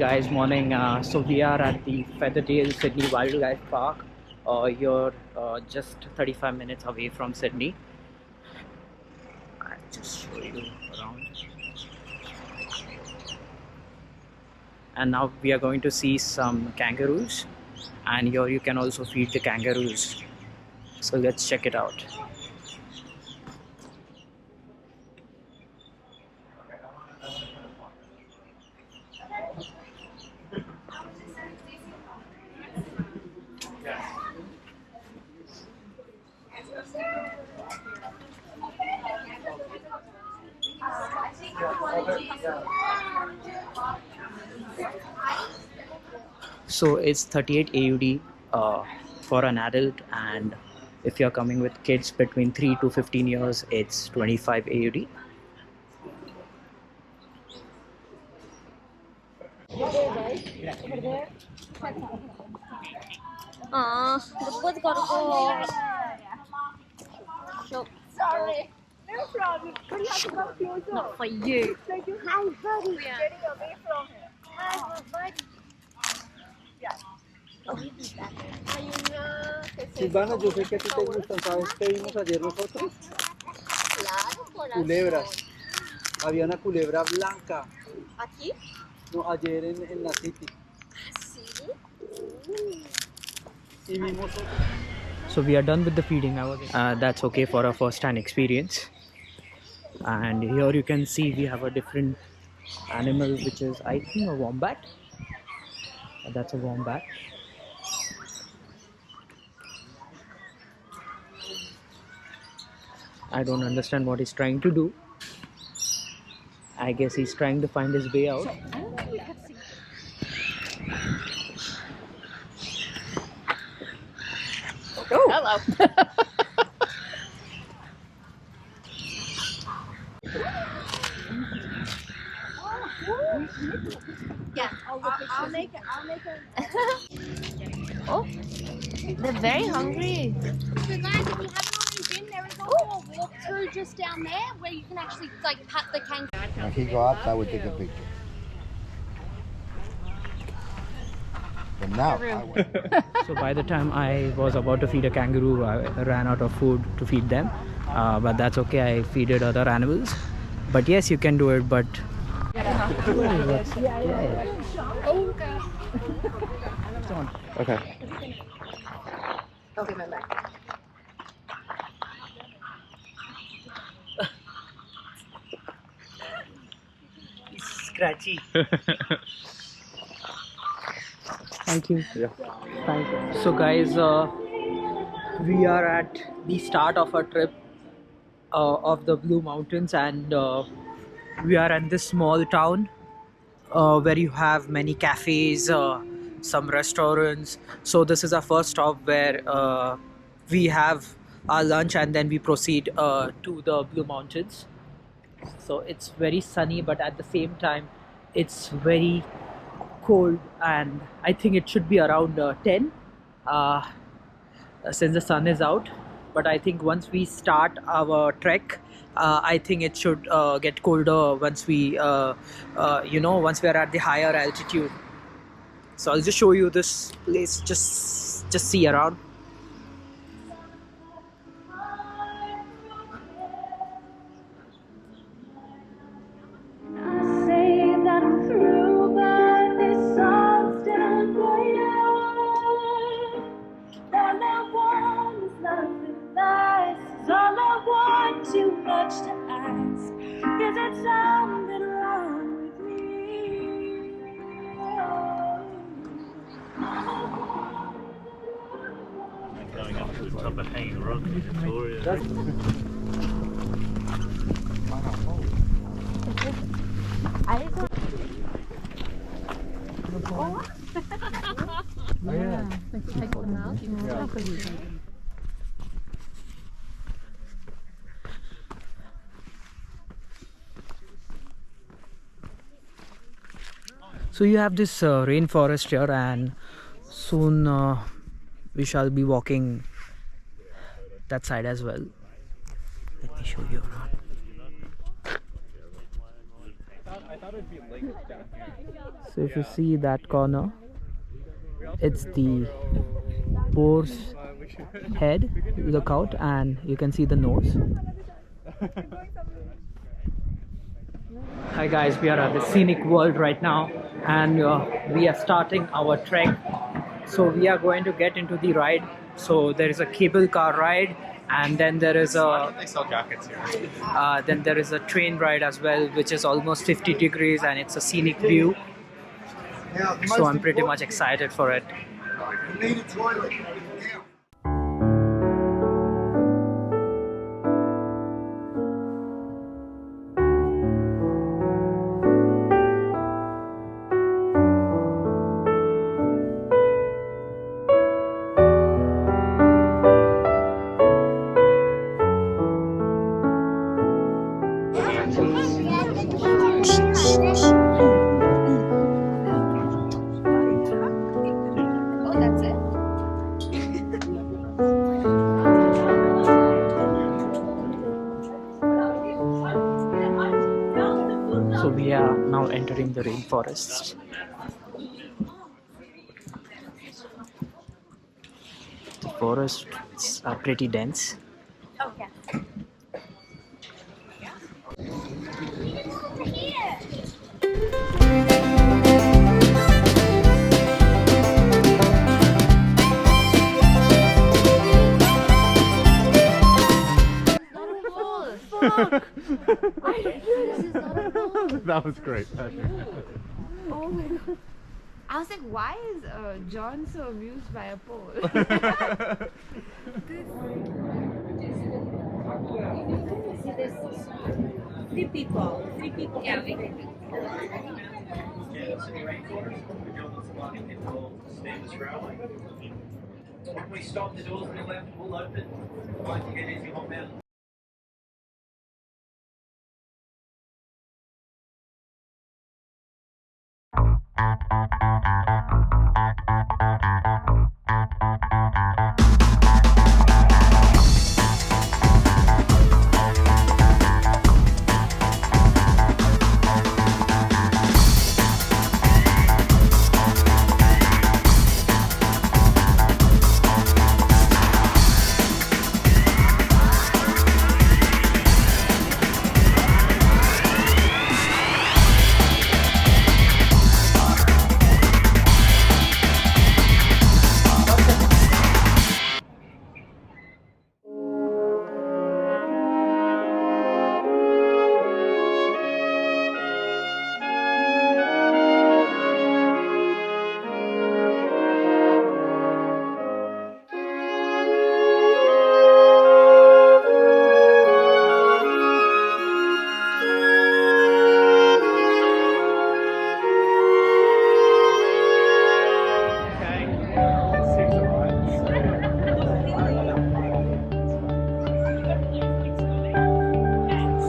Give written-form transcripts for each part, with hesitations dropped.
guys, morning. So we are at the Featherdale Sydney Wildlife Park. You're just 35 minutes away from Sydney. I'll just show you around. And now we are going to see some kangaroos, and here you can also feed the kangaroos. So let's check it out. So it's 38 AUD for an adult, and if you're coming with kids between 3 to 15 years, it's 25 AUD. The food's gotta go. Sorry. No problem. But you have to come closer. Not for you. So you hi, buddy. Getting away from him. Hi, buddy. Yeah. Silvana, yo sé que a ti te gustan, ¿sabes qué vimos ayer nosotros? Claro, corazón. Culebras. Había una culebra blanca. ¿Aquí? No, ayer en la City. Sí. Y vimos otra. So we are done with the feeding. That's okay for a first-hand experience. And here you can see we have a different animal, which is, I think, a wombat. That's a wombat. I don't understand what he's trying to do. I guess he's trying to find his way out. Oh, hello. Yeah, I'll make it. Oh, they're very hungry. So guys, if you haven't already been, there is also a walkthrough just down there where you can actually like pat the kangaroo. If he go up, I would take a picture. But now, I would. So by the time I was about to feed a kangaroo, I ran out of food to feed them. But that's okay, I feeded other animals. But yes, you can do it, but... Okay. Okay, my back. Scratchy. Thank you. Yeah. Thank you. So guys, we are at the start of our trip of the Blue Mountains, and we are in this small town where you have many cafes, some restaurants. So this is our first stop where we have our lunch, and then we proceed to the Blue Mountains. So it's very sunny, but at the same time it's very cold, and I think it should be around 10 since the sun is out. But I think once we start our trek, I think it should get colder once we once we are at the higher altitude. So I'll just show you this place, just see around. Too much to ask. Is it something wrong with me? Going up to the top of Hanging Rock in Victoria. Oh, yeah. So you have this rainforest here, and soon we shall be walking that side as well. Let me show you around. So if you see that corner, it's the boar's head, look out, and you can see the nose. Hi guys, we are at the scenic world right now, and we are starting our trek. So we are going to get into the ride. So there is a cable car ride, and then there is a then there is a train ride as well, which is almost 50 degrees and it's a scenic view. So I'm pretty much excited for it. You need a toilet. Oh, that's it. So we are now entering the rainforest. The forests are pretty dense. Okay. That was great. Oh my god. I was like, why is John so amused by a pole? Three people. Yeah, we can do When we stop, the doors on the left will open. Like you get easy hot mountain.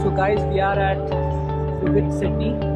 So guys, we are at Vivid Sydney.